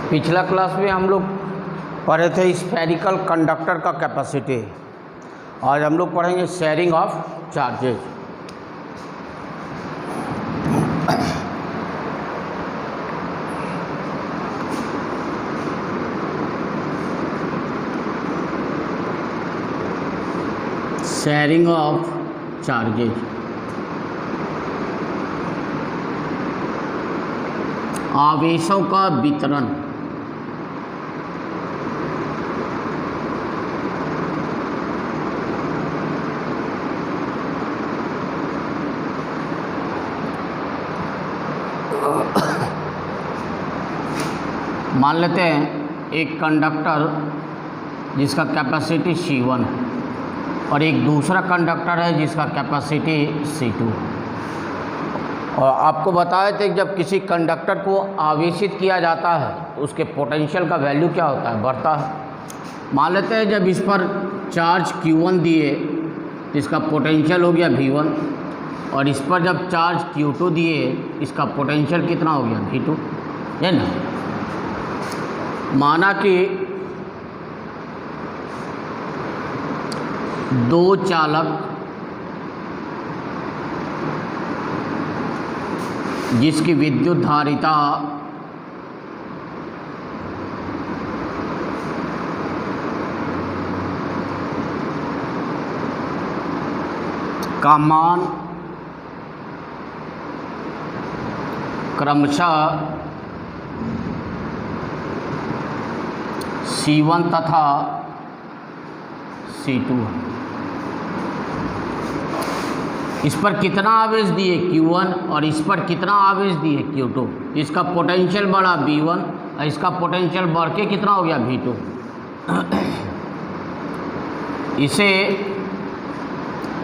पिछला क्लास में हम लोग पढ़े थे स्फेरिकल कंडक्टर का कैपेसिटी। आज हम लोग पढ़ेंगे sharing of charges. Sharing of charges. आवेशों का वितरण। मान लेते हैं एक कंडक्टर जिसका कैपेसिटी C1 और एक दूसरा कंडक्टर है जिसका कैपेसिटी C2। और आपको बताए थे कि जब किसी कंडक्टर को आवेशित किया जाता है तो उसके पोटेंशियल का वैल्यू क्या होता है, बढ़ता है। मान लेते हैं जब इस पर चार्ज Q1 दिए तो इसका पोटेंशियल हो गया V1, और इस पर जब चार्ज Q2 दिए इसका पोटेंशियल कितना हो गया, V2, है ना। माना कि दो चालक जिसकी विद्युत धारिता का मान क्रमशः C1 तथा C2 है। इस पर कितना आवेश दिए Q1 और इस पर कितना आवेश दिए Q2। इसका पोटेंशियल बढ़ा V1 और इसका पोटेंशियल बढ़ के कितना हो गया, V2। इसे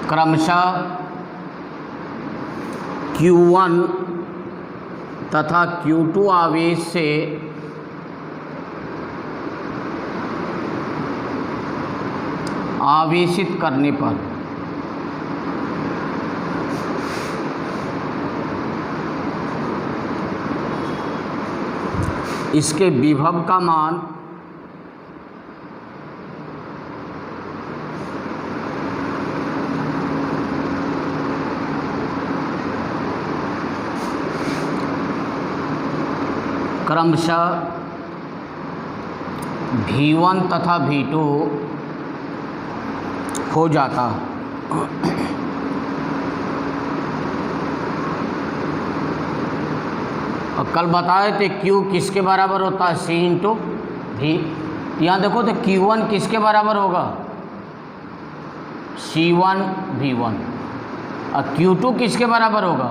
क्रमशः Q1 तथा Q2 आवेश से आवेशित करने पर इसके विभव का मान क्रमशः V1 तथा V2 हो जाता। और कल बताए थे Q किसके बराबर होता है, C इंटू V। यहाँ देखो तो Q1 किसके बराबर होगा, C1 V1, और Q2 किसके बराबर होगा,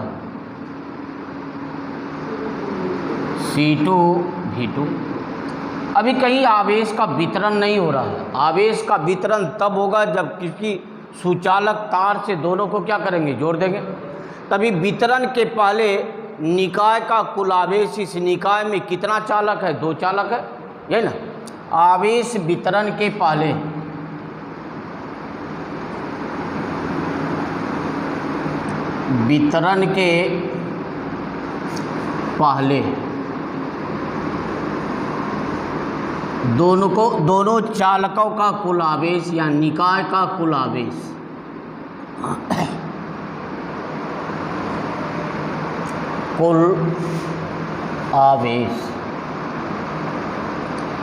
C2 V2। अभी कहीं आवेश का वितरण नहीं हो रहा है। आवेश का वितरण तब होगा जब किसी सुचालक तार से दोनों को क्या करेंगे, जोड़ देंगे। तभी वितरण के पहले निकाय का कुल आवेश, इस निकाय में कितना चालक है, दो चालक है ना। आवेश वितरण के पहले दोनों चालकों का कुल आवेश या निकाय का कुल आवेश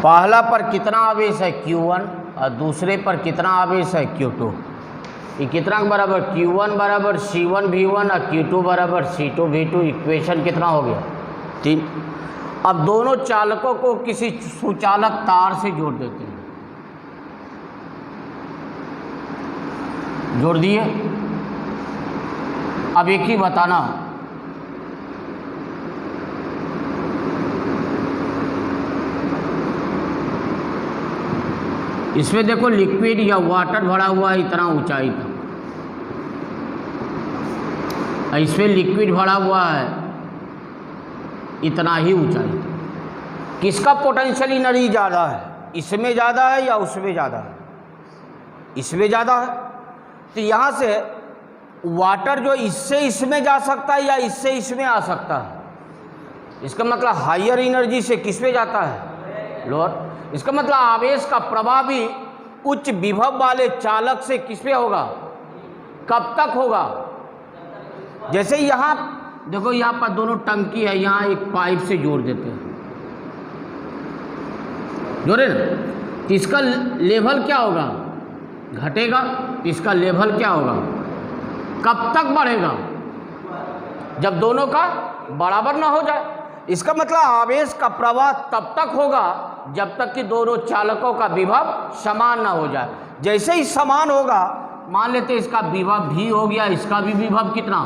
पहला पर कितना आवेश है, Q1, और दूसरे पर कितना आवेश है, Q2। ये कितना के बराबर, Q1 बराबर C1 V1 और Q2 बराबर C2 V2। इक्वेशन कितना हो गया, 3। अब दोनों चालकों को किसी सुचालक तार से जोड़ देते हैं। जोड़ दिए। अब एक ही बताना, इसमें देखो लिक्विड या वाटर भरा हुआ है इतना ऊंचाई तक, और इसमें लिक्विड भरा हुआ है इतना ही ऊंचाई। किसका पोटेंशियल एनर्जी ज़्यादा है, इसमें ज़्यादा है या उसमें ज़्यादा है, इसमें ज़्यादा है। तो यहाँ से वाटर जो इससे इसमें जा सकता है या इससे इसमें आ सकता है, इसका मतलब हायर एनर्जी से किस पे जाता है, लोअर। इसका मतलब आवेश का प्रवाह भी उच्च विभव वाले चालक से किस पे होगा, कब तक होगा। जैसे यहाँ देखो, यहाँ पर दोनों टंकी है, यहाँ एक पाइप से जोड़ देते हैं, जोड़े ना, तो इसका लेवल क्या होगा, घटेगा। इसका लेवल क्या होगा, कब तक बढ़ेगा, जब दोनों का बराबर ना हो जाए। इसका मतलब आवेश का प्रवाह तब तक होगा जब तक कि दोनों चालकों का विभव समान ना हो जाए। जैसे ही समान होगा, मान लेते इसका विभव भी हो गया, इसका भी विभव कितना,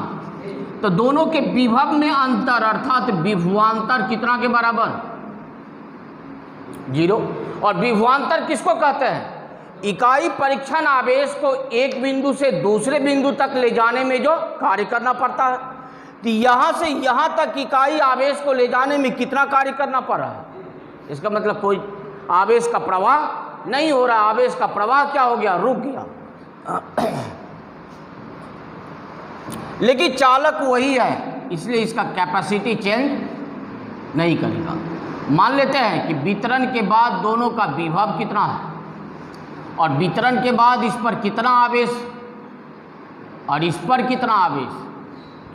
तो दोनों के विभव में अंतर अर्थात विभवांतर कितना के बराबर, 0। और विभवांतर किसको कहते हैं, इकाई परीक्षण आवेश को एक बिंदु से दूसरे बिंदु तक ले जाने में जो कार्य करना पड़ता है। तो यहाँ से यहाँ तक इकाई आवेश को ले जाने में कितना कार्य करना पड़ रहा है। इसका मतलब कोई आवेश का प्रवाह नहीं हो रहा, आवेश का प्रवाह क्या हो गया, रुक गया। लेकिन चालक वही है, इसलिए इसका कैपेसिटी चेंज नहीं करेगा। मान लेते हैं कि वितरण के बाद दोनों का विभव कितना है, और वितरण के बाद इस पर कितना आवेश और इस पर कितना आवेश,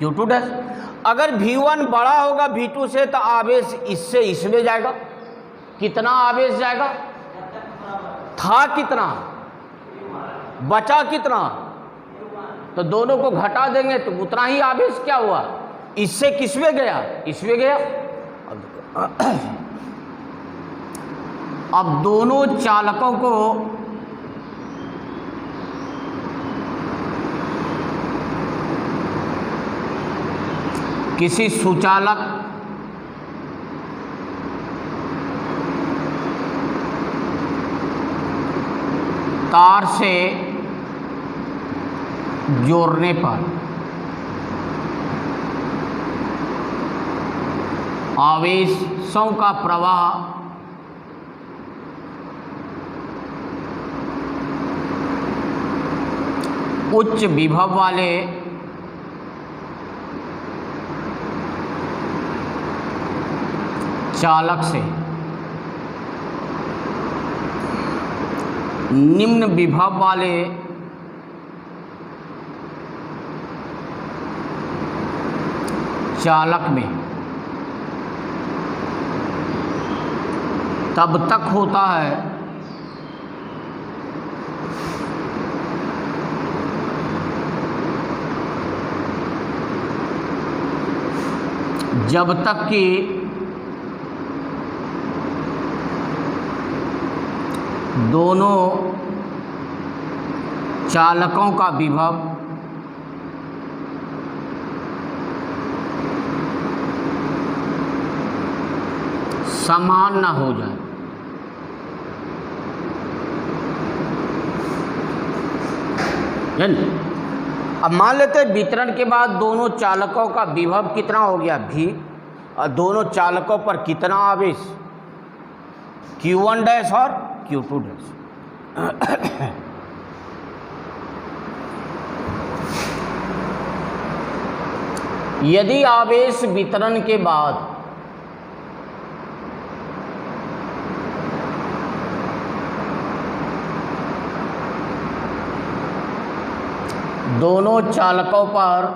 Q2 डैश। अगर V1 बड़ा होगा V2 से तो आवेश इससे इसमें जाएगा, कितना आवेश जाएगा, था कितना, बचा कितना, तो दोनों को घटा देंगे तो उतना ही आवेश क्या हुआ, इससे किसमें गया, इसमें गया। अब दोनों चालकों को किसी सुचालक तार से जोड़ने पर आवेशों का प्रवाह उच्च विभव वाले चालक से निम्न विभव वाले चालक में तब तक होता है जब तक कि दोनों चालकों का विभव समान ना हो जाए। अब मान लेते हैं वितरण के बाद दोनों चालकों का विभव कितना हो गया, V, और दोनों चालकों पर कितना आवेश, Q1 डैश और Q2 डैश। यदि आवेश वितरण के बाद दोनों चालकों पर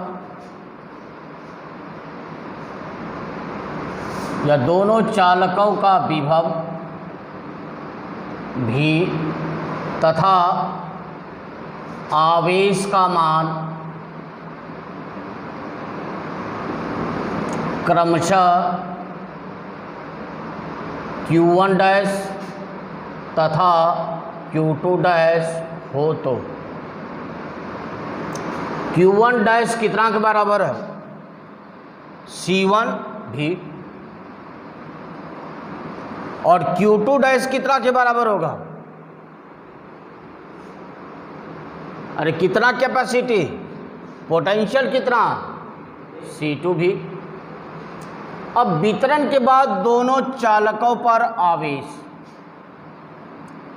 या दोनों चालकों का विभव भी तथा आवेश का मान क्रमशः Q1 डैश तथा Q2 डैश हो तो Q1 डैश कितना के बराबर है, C1 भी, और Q2 डैश कितना के बराबर होगा, अरे कितना कैपेसिटी, पोटेंशियल कितना, C2 भी। अब वितरण के बाद दोनों चालकों पर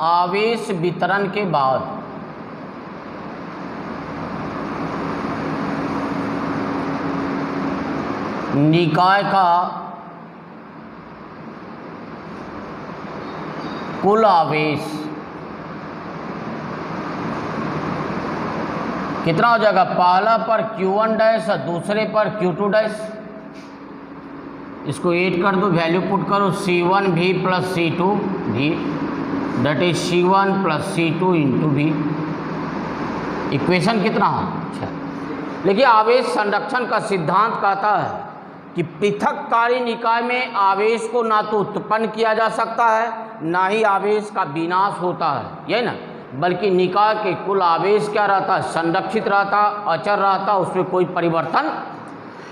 आवेश वितरण के बाद निकाय का कुल आवेश कितना हो जाएगा, पहला पर Q1 डैश और दूसरे पर Q2 डैश। इसको ऐड कर दो, वैल्यू पुट करो, C1V plus C2V that is C1 plus C2 into V। Equation कितना है? अच्छा, देखिए आवेश संरक्षण का सिद्धांत कहता है कि पृथककारी निकाय में आवेश को ना तो उत्पन्न किया जा सकता है ना ही आवेश का विनाश होता है, यही ना, बल्कि निकाय के कुल आवेश क्या रहता है, संरक्षित रहता, अचर रहता, उसमें कोई परिवर्तन।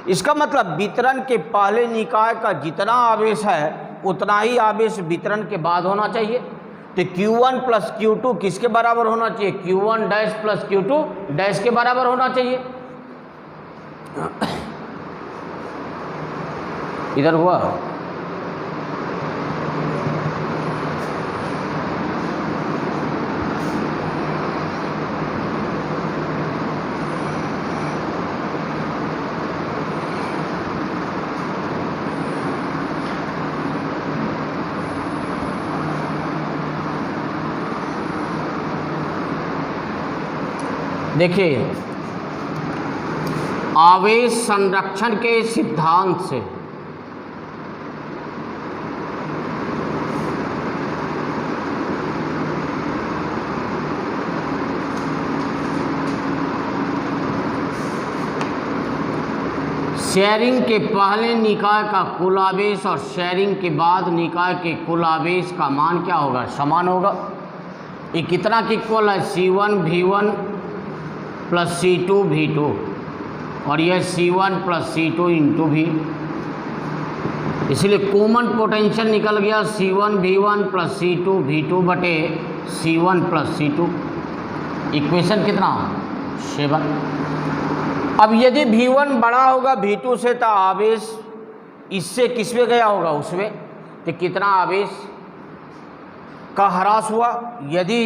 इसका मतलब वितरण के पहले निकाय का जितना आवेश है उतना ही आवेश वितरण के बाद होना चाहिए। तो Q1 प्लस Q2 किसके बराबर होना चाहिए, Q1 dash plus Q2 dash के बराबर होना चाहिए। इधर हुआ, देखिए आवेश संरक्षण के सिद्धांत से शेयरिंग के पहले निकाय का कुल आवेश और शेयरिंग के बाद निकाय के कुल आवेश का मान क्या होगा, समान होगा। ये कितना की इक्वल है, C1V1 प्लस C2V2 और यह C1 plus C2 into V। इसलिए कॉमन पोटेंशियल निकल गया C1V1 प्लस C2V2 बटे C1 प्लस C2। इक्वेशन कितना, 7। अब यदि V1 बड़ा होगा V2 से तो आवेश इससे किसमें गया होगा, उसमें, तो कितना आवेश का ह्रास हुआ। यदि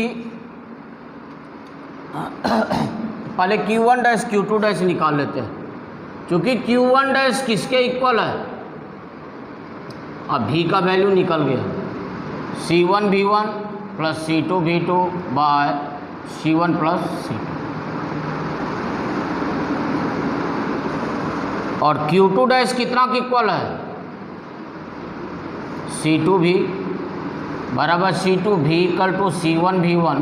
पहले Q1 डैश Q2 डैश निकाल लेते हैं, क्योंकि Q1 डैश किसके इक्वल है, अब V का वैल्यू निकल गया, C1V1 प्लस C2V2 by C1 plus C2, और Q2 डैश कितना के इक्वल है, C2V बराबर C2V इक्वल टू C1V1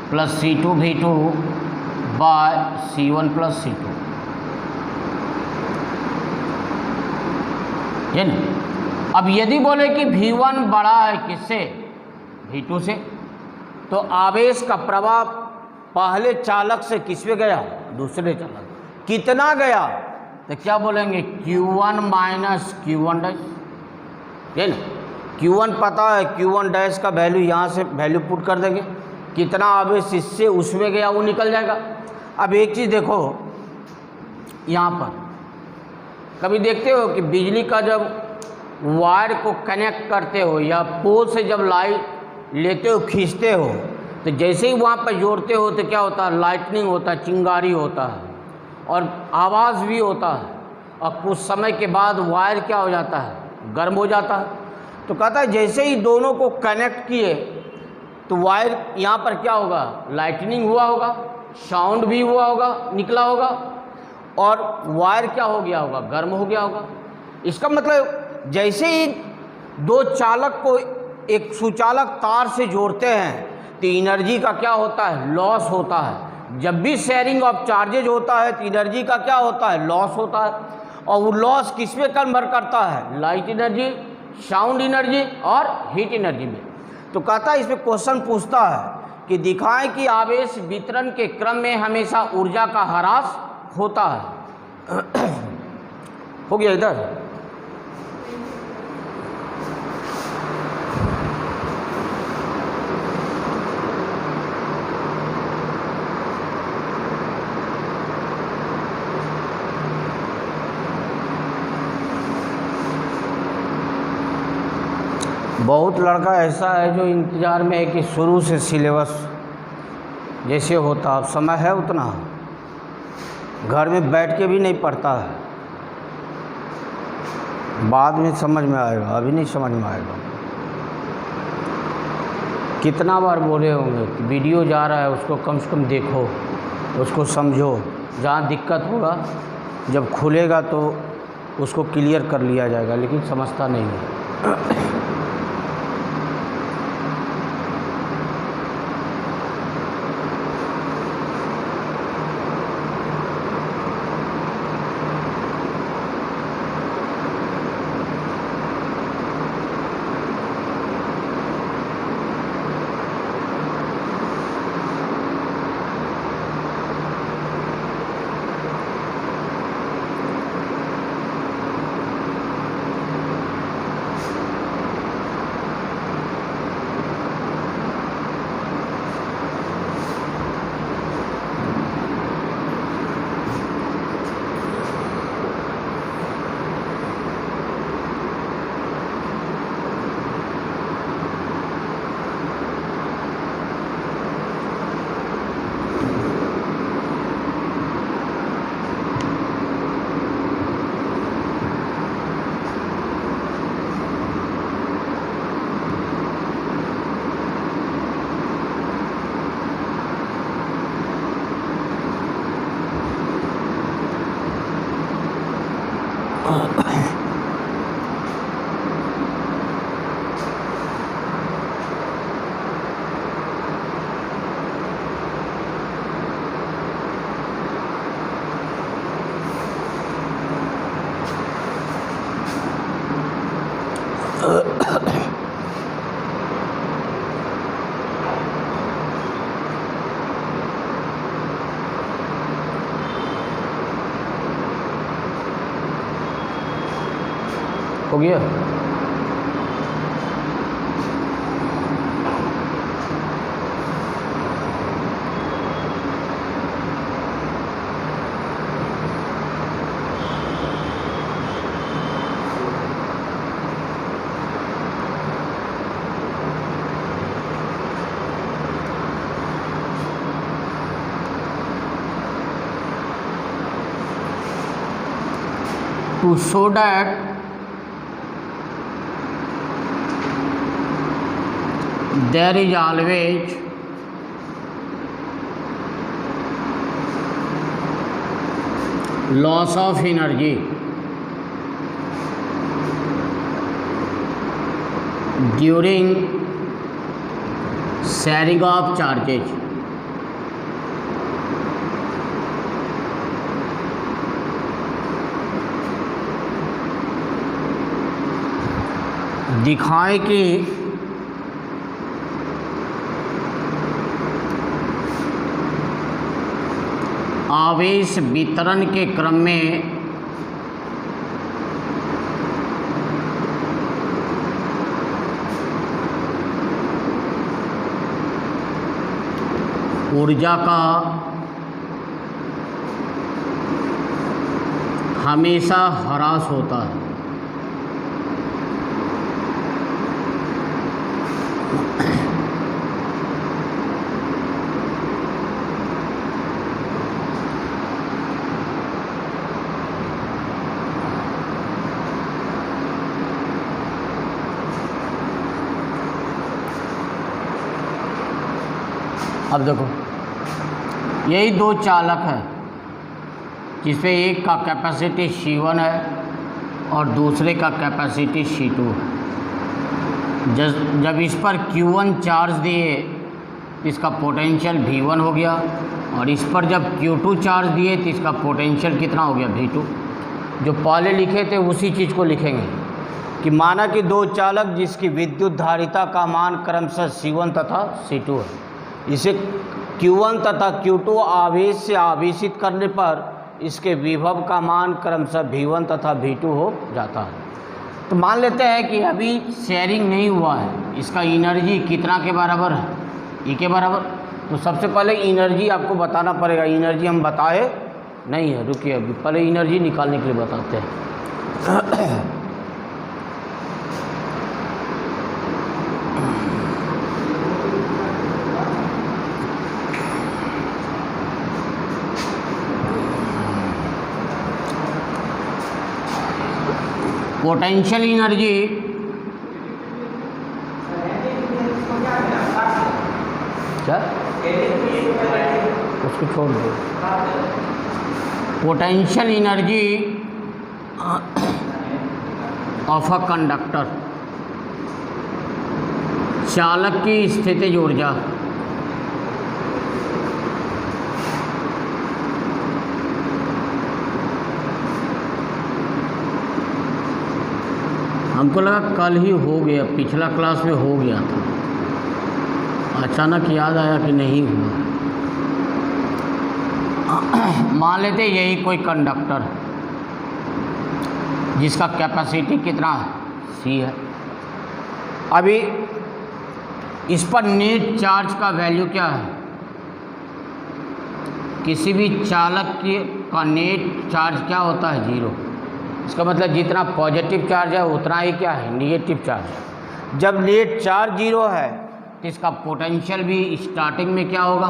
प्लस C2V2 by C1 plus C2, ये ना। अब यदि बोले कि V1 बड़ा है किससे, V2 से, तो आवेश का प्रवाह पहले चालक से किसमें गया, दूसरे चालक, कितना गया, तो क्या बोलेंगे Q1 माइनस Q1 डैश, ये ना। Q1 पता है, Q1 डैश का वैल्यू यहाँ से वैल्यू पुट कर देंगे, कितना आवेश इससे उसमें गया वो निकल जाएगा। अब एक चीज़ देखो, यहाँ पर कभी देखते हो कि बिजली का जब वायर को कनेक्ट करते हो या पोल से जब लाइट लेते हो खींचते हो, तो जैसे ही वहाँ पर जोड़ते हो तो क्या होता है, लाइटनिंग होता है, चिंगारी होता है और आवाज़ भी होता है, और कुछ समय के बाद वायर क्या हो जाता है, गर्म हो जाता है। तो कहता है जैसे ही दोनों को कनेक्ट किए तो वायर यहाँ पर क्या होगा, लाइटनिंग हुआ होगा, साउंड भी हुआ होगा, निकला होगा, और वायर क्या हो गया होगा, गर्म हो गया होगा। इसका मतलब जैसे ही दो चालक को एक सुचालक तार से जोड़ते हैं तो एनर्जी का क्या होता है, लॉस होता है। जब भी शेयरिंग ऑफ चार्जेज होता है तो एनर्जी का क्या होता है, लॉस होता है, और वो लॉस किस में कन्वर्ट करता है, लाइट एनर्जी, साउंड एनर्जी और हीट एनर्जी में। तो कहता है, इसमें क्वेश्चन पूछता है कि दिखाएं कि आवेश वितरण के क्रम में हमेशा ऊर्जा का ह्रास होता है। हो गया इधर, बहुत लड़का ऐसा है जो इंतज़ार में है कि शुरू से सिलेबस जैसे होता, अब समय है उतना, घर में बैठ के भी नहीं पढ़ता है, बाद में समझ में आएगा, अभी नहीं समझ में आएगा। कितना बार बोले होंगे कि वीडियो जा रहा है उसको कम से कम देखो, उसको समझो, जहाँ दिक्कत होगा जब खुलेगा तो उसको क्लियर कर लिया जाएगा, लेकिन समझता नहीं है। हो गया? To show that there is always loss of energy during sharing of charges. दिखाएं कि आवेश वितरण के क्रम में ऊर्जा का हमेशा ह्रास होता है। अब देखो, यही दो चालक है जिसमें एक का कैपेसिटी C1 है और दूसरे का कैपेसिटी C2 है। जब इस पर Q1 चार्ज दिए तो इसका पोटेंशियल V1 हो गया, और इस पर जब Q2 चार्ज दिए तो इसका पोटेंशियल कितना हो गया, V2। जो पहले लिखे थे उसी चीज़ को लिखेंगे कि माना कि दो चालक जिसकी विद्युत धारिता का मान क्रमशः C1 तथा C2 है, इसे Q1 तथा Q2 आवेश से आवेशित करने पर इसके विभव का मान क्रमशः V1 तथा V2 हो जाता है। तो मान लेते हैं कि अभी शेयरिंग नहीं हुआ है, इसका एनर्जी कितना के बराबर है, E के बराबर। तो सबसे पहले एनर्जी आपको बताना पड़ेगा। एनर्जी हम बताए नहीं है, रुकिए अभी पहले एनर्जी निकालने के लिए बताते हैं। पोटेंशियल एनर्जी क्या, उसको छोड़ दो। Potential energy of a conductor, चालक की स्थितिज ऊर्जा। हमको लगा कल ही हो गया, पिछला क्लास में हो गया था, अचानक याद आया कि नहीं हुआ। मान लेते यही कोई कंडक्टर जिसका कैपेसिटी कितना है, C है। अभी इस पर नेट चार्ज का वैल्यू क्या है? किसी भी चालक का नेट चार्ज क्या होता है? 0। इसका मतलब जितना पॉजिटिव चार्ज है उतना ही क्या है? निगेटिव चार्ज है। जब नेट चार्ज 0 है तो इसका पोटेंशियल भी स्टार्टिंग में क्या होगा?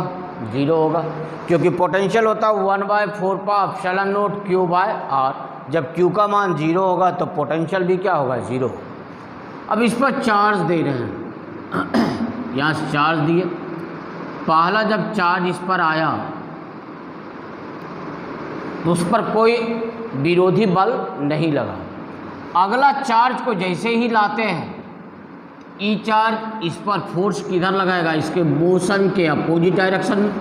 0 होगा, क्योंकि पोटेंशियल होता है 1/4πε0 Q/r। जब Q का मान 0 होगा तो पोटेंशियल भी क्या होगा? 0। अब इस पर चार्ज दे रहे हैं, यहाँ से चार्ज दिए, पहला जब चार्ज इस पर आया तो उस पर कोई विरोधी बल नहीं लगा। अगला चार्ज को जैसे ही लाते हैं, ई चार्ज इस पर फोर्स किधर लगाएगा? इसके मोशन के अपोजिट डायरेक्शन में।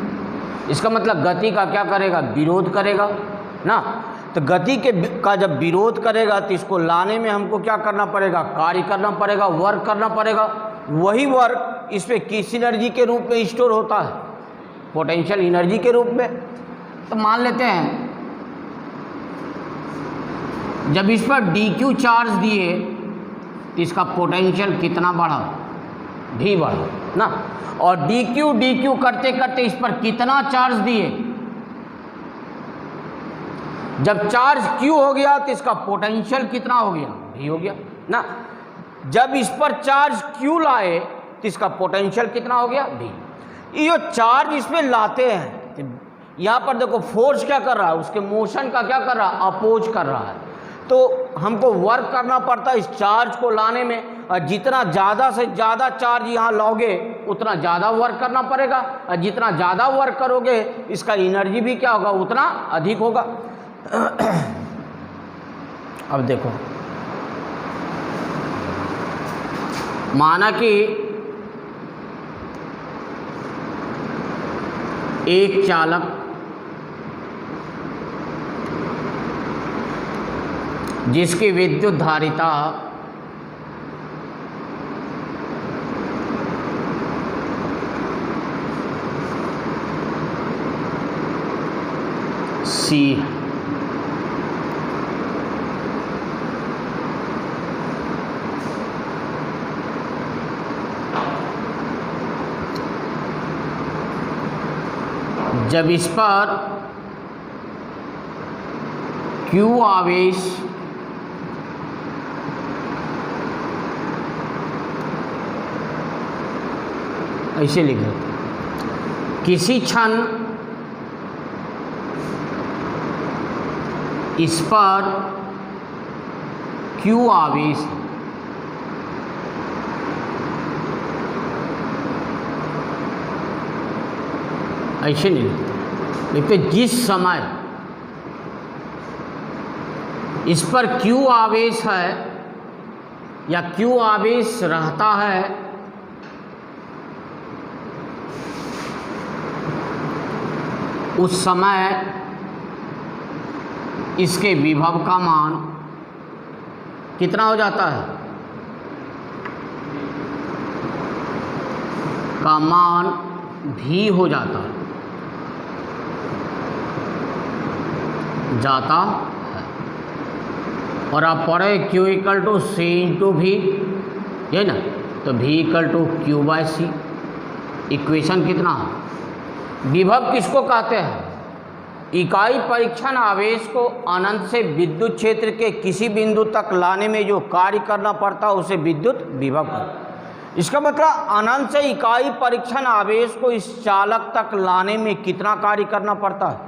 इसका मतलब गति का क्या करेगा? विरोध करेगा ना। तो गति का जब विरोध करेगा तो इसको लाने में हमको क्या करना पड़ेगा? कार्य करना पड़ेगा, वर्क करना पड़ेगा। वही वर्क इस पर किस एनर्जी के रूप में स्टोर होता है? पोटेंशियल एनर्जी के रूप में। तो मान लेते हैं जब इस पर dq चार्ज दिए तो इसका पोटेंशियल कितना बढ़ा? भी बढ़ा ना। और dq करते करते इस पर कितना चार्ज दिए? जब चार्ज q हो गया तो इसका पोटेंशियल कितना हो गया? भी हो गया ना। जब इस पर चार्ज q लाए तो इसका पोटेंशियल कितना हो गया? भी। ये जो चार्ज इसमें लाते हैं, यहाँ पर देखो फोर्स क्या कर रहा है? उसके मोशन का क्या कर रहा है? अपोज कर रहा है। तो हमको वर्क करना पड़ता है इस चार्ज को लाने में, और जितना ज़्यादा से ज़्यादा चार्ज यहाँ लाओगे उतना ज़्यादा वर्क करना पड़ेगा, और जितना ज़्यादा वर्क करोगे इसका एनर्जी भी क्या होगा? उतना अधिक होगा। अब देखो, माना कि एक चालक जिसकी विद्युत धारिता C है, जब इस पर Q आवेश ऐसे लिख देते, किसी क्षण इस पर Q आवेश ऐसे नहीं लिखते, जिस समय इस पर Q आवेश है या Q आवेश रहता है, उस समय इसके विभव का मान कितना हो जाता है? का मान भी हो जाता है, और आप पढ़े Q = C × V, ये ना, तो V = Q/C। इक्वेशन कितना? विभव किसको कहते हैं? इकाई परीक्षण आवेश को अनंत से विद्युत क्षेत्र के किसी बिंदु तक लाने में जो कार्य करना पड़ता है उसे विद्युत विभव कहते हैं। इसका मतलब अनंत से इकाई परीक्षण आवेश को इस चालक तक लाने में कितना कार्य करना पड़ता है?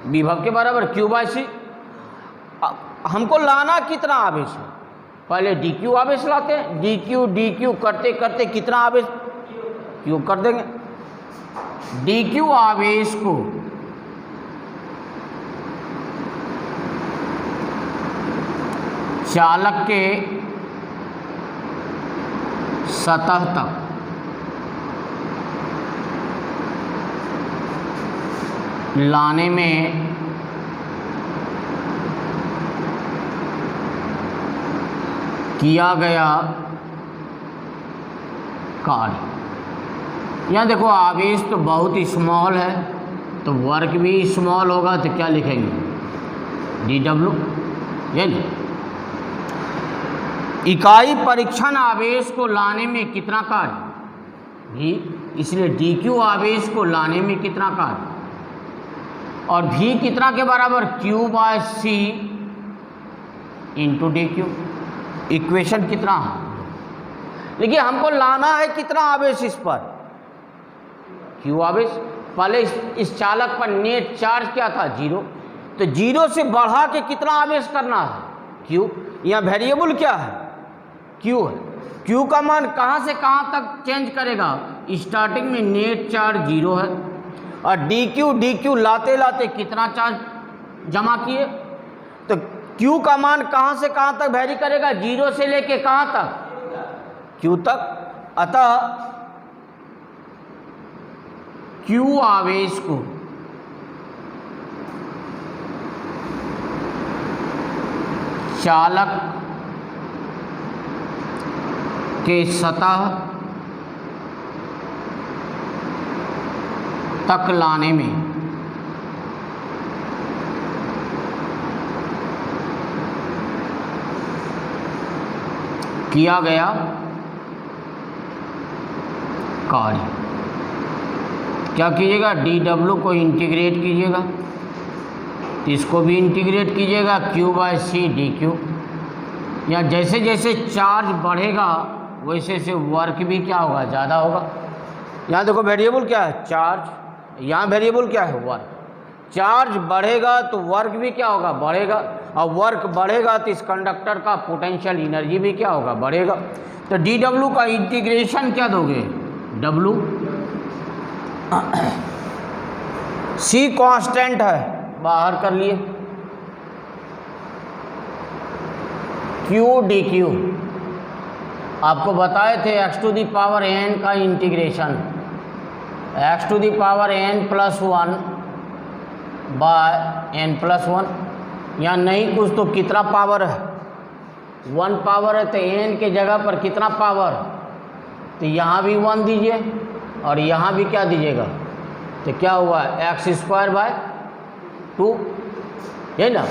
विभव के बराबर Q/C। हमको लाना कितना आवेश है? पहले dq आवेश लाते हैं, dq करते करते कितना आवेश? क्यूब कर देंगे। डी क्यू आवेश को चालक के सतह तक लाने में किया गया कार्य। यहाँ देखो आवेश तो बहुत ही स्मॉल है, तो वर्क भी स्मॉल होगा, तो क्या लिखेंगे, डी डब्ल्यू। ये नहीं, इकाई परीक्षण आवेश को लाने में कितना कार्य भी, इसलिए डी क्यू आवेश को लाने में कितना कार्य, और भी कितना के बराबर, Q by C into D Q. Equation कितना है, देखिए हमको लाना है कितना आवेश इस पर, क्यू आवेश। पहले इस चालक पर नेट चार्ज क्या था, 0, तो 0 से बढ़ा के कितना आवेश करना है, क्यू। यहाँ वेरिएबल क्या है, क्यू है। क्यू का मान कहाँ से कहाँ तक चेंज करेगा, स्टार्टिंग में नेट चार्ज 0 है, और डी क्यू लाते लाते कितना चार्ज जमा किए, तो क्यू का मान कहाँ से कहाँ तक वैरी करेगा, 0 से लेके कहाँ तक, क्यू तक। अतः क्यू आवेश को चालक के सतह तक लाने में किया गया कार्य। क्या कीजिएगा, डी डब्ल्यू को इंटीग्रेट कीजिएगा, इसको भी इंटीग्रेट कीजिएगा, Q by C D Q. या जैसे जैसे चार्ज बढ़ेगा वैसे वैसे वर्क भी क्या होगा, ज़्यादा होगा। यहाँ देखो वेरिएबल क्या है, चार्ज, यहाँ वेरिएबल क्या है, वर्क। चार्ज बढ़ेगा तो वर्क भी क्या होगा, बढ़ेगा, और वर्क बढ़ेगा तो इस कंडक्टर का पोटेंशियल एनर्जी भी क्या होगा, बढ़ेगा। तो डी डब्ल्यू का इंटीग्रेशन क्या दोगे, डब्ल्यू। सी कांस्टेंट है, बाहर कर लिए, क्यू डी क्यू। आपको बताए थे x to the power n का integration, x to the power n plus 1 by n plus 1। यहाँ नहीं कुछ तो कितना पावर है, 1 पावर है, तो n के जगह पर कितना पावर, तो यहाँ भी 1 दीजिए और यहाँ भी क्या दीजिएगा, तो क्या हुआ, x² बाय 2, है ना।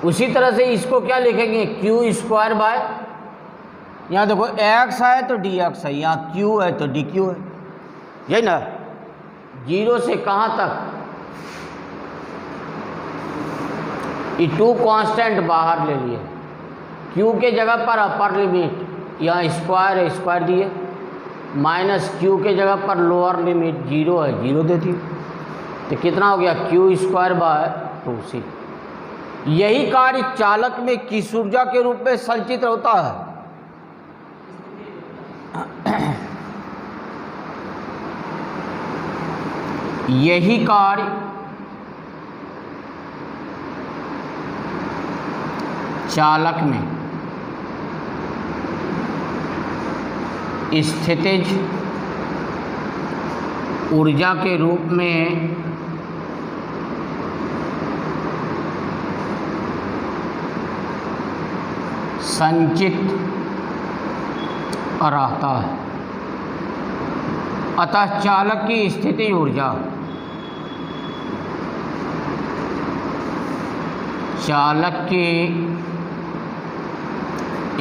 उसी तरह से इसको क्या लिखेंगे, q² बाय, यहाँ देखो x है तो dx है, यहाँ q है तो dq है, ये ना। 0 से कहाँ तक, ये 2 कांस्टेंट बाहर ले लिए, q के जगह पर अपर लिमिट, यहाँ स्क्वायर है, स्क्वायर दिए, माइनस q के जगह पर लोअर लिमिट 0 है, 0 देती, तो कितना हो गया, q² बाय 2c। यही कार्य चालक में किस ऊर्जा के रूप में संचित होता है, यही कार्य चालक में स्थितिज ऊर्जा के रूप में संचित रहता है। अतः चालक की स्थितिज ऊर्जा, चालक की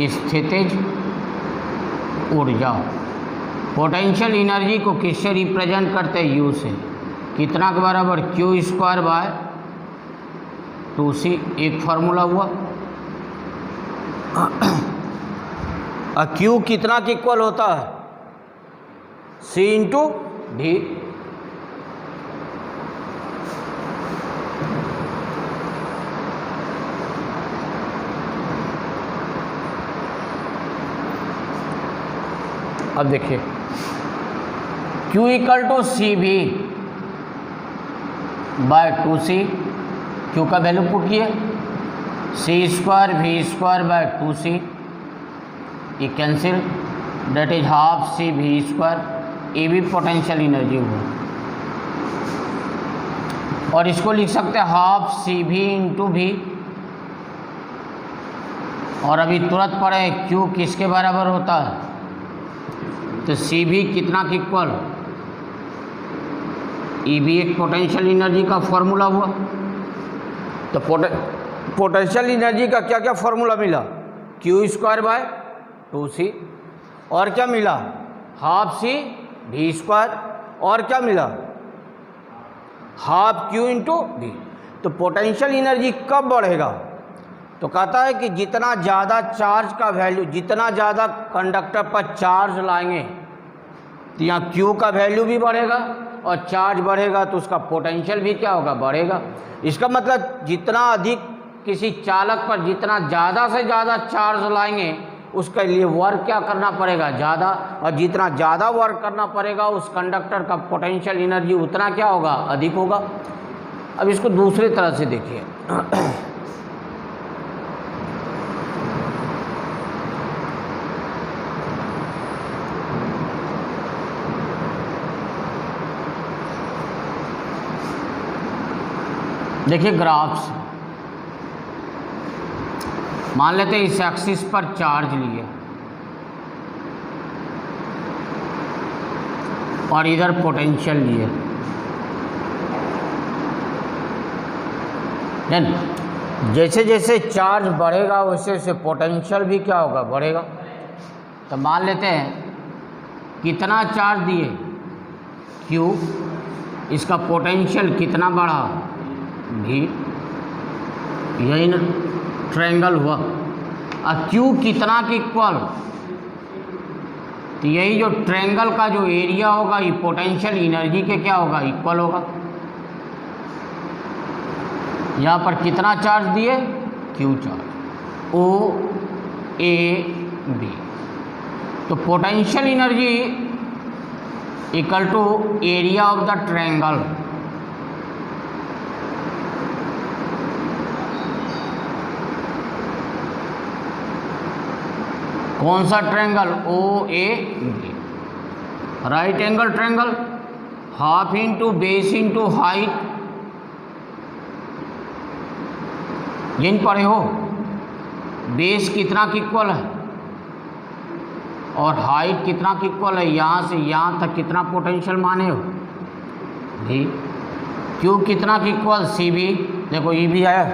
स्थितिज ऊर्जा पोटेंशियल एनर्जी को किससे रिप्रेजेंट करते हैं, U से। कितना के बराबर, q² बाय 2c, एक फार्मूला हुआ। Q कितना के इक्वल होता है, C इंटू डी। अब देखिए Q इक्वल टू सी भी बाय 2c, Q का वैल्यू पुट किए, C square V square by 2c, ये cancel, that is half C V square, ये भी पोटेंशियल एनर्जी हुआ। और इसको लिख सकते हैं हाफ सी भी इंटू भी, और अभी तुरंत पढ़े Q किसके बराबर होता है, तो सी भी कितना के इक्वल, ई भी एक पोटेंशियल एनर्जी का फॉर्मूला हुआ। तो पोटेंशियल एनर्जी का क्या क्या फॉर्मूला मिला, Q स्क्वायर बाय 2c, और क्या मिला, हाफ सी भी स्क्वायर, और क्या मिला, हाफ Q इंटू भी। तो पोटेंशियल एनर्जी कब बढ़ेगा, तो कहता है कि जितना ज़्यादा चार्ज का वैल्यू, जितना ज़्यादा कंडक्टर पर चार्ज लाएंगे तो यहाँ Q का वैल्यू भी बढ़ेगा, और चार्ज बढ़ेगा तो उसका पोटेंशियल भी क्या होगा, बढ़ेगा। इसका मतलब जितना अधिक किसी चालक पर जितना ज़्यादा से ज़्यादा चार्ज लाएंगे उसके लिए वर्क क्या करना पड़ेगा, ज़्यादा, और जितना ज़्यादा वर्क करना पड़ेगा उस कंडक्टर का पोटेंशियल एनर्जी उतना क्या होगा, अधिक होगा। अब इसको दूसरी तरह से देखिए, देखिए ग्राफ्स, मान लेते हैं इस एक्सिस पर चार्ज लिए और इधर पोटेंशियल लिए, जैसे जैसे चार्ज बढ़ेगा वैसे वैसे पोटेंशियल भी क्या होगा, बढ़ेगा। तो मान लेते हैं कितना चार्ज दिए Q, इसका पोटेंशियल कितना बढ़ा भी, यही ना ट्रायंगल हुआ। अब Q कितना के इक्वल, तो यही जो ट्रायंगल का जो एरिया होगा ये पोटेंशियल एनर्जी के क्या होगा, इक्वल होगा। यहाँ पर कितना चार्ज दिए, Q charge, O A B, तो potential energy equal to area of the triangle. कौन सा triangle, O A B, right angle triangle, half into base into height, जिन पढ़े हो, बेस कितना के इक्वल है और हाइट कितना के इक्वल है, यहाँ से यहाँ तक कितना पोटेंशियल माने हो भी, Q कितना के इक्वल, सी भी, देखो ये भी आया,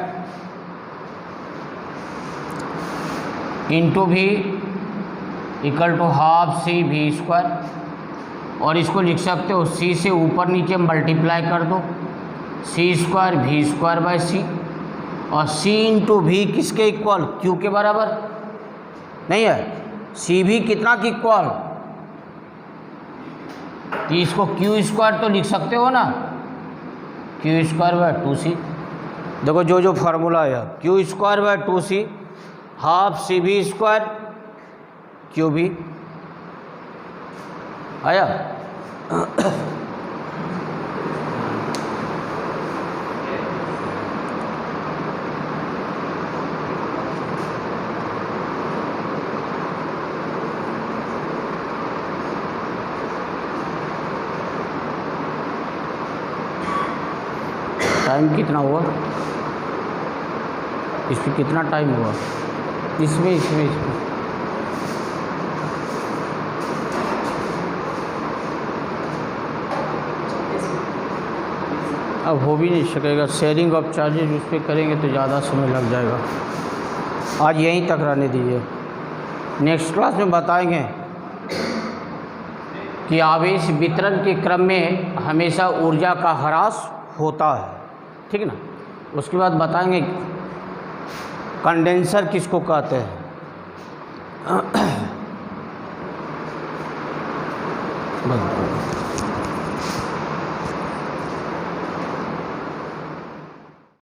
इंटू भी इक्वल टू हाफ सी भी स्क्वायर, और इसको लिख सकते हो सी से ऊपर नीचे मल्टीप्लाई कर दो, सी स्क्वायर भी स्क्वायर बाय सी, और सी इंटू भी किसके इक्वल, Q के बराबर नहीं है, सी भी कितना के इक्वल, कि इसको Q स्क्वायर तो लिख सकते हो ना, Q स्क्वायर बाय 2c। देखो जो जो फार्मूला आया, Q square by 2c, half C भी स्क्वायर Q भी आया। टाइम कितना हुआ, इस पर कितना टाइम हुआ, इसमें अब हो भी नहीं सकेगा, शेयरिंग ऑफ चार्जेज उस पर करेंगे तो ज़्यादा समय लग जाएगा। आज यहीं तक रहने दीजिए, नेक्स्ट क्लास में बताएंगे कि आवेश वितरण के क्रम में हमेशा ऊर्जा का ह्रास होता है, ठीक है ना। उसके बाद बताएंगे कंडेंसर किसको कहते हैं।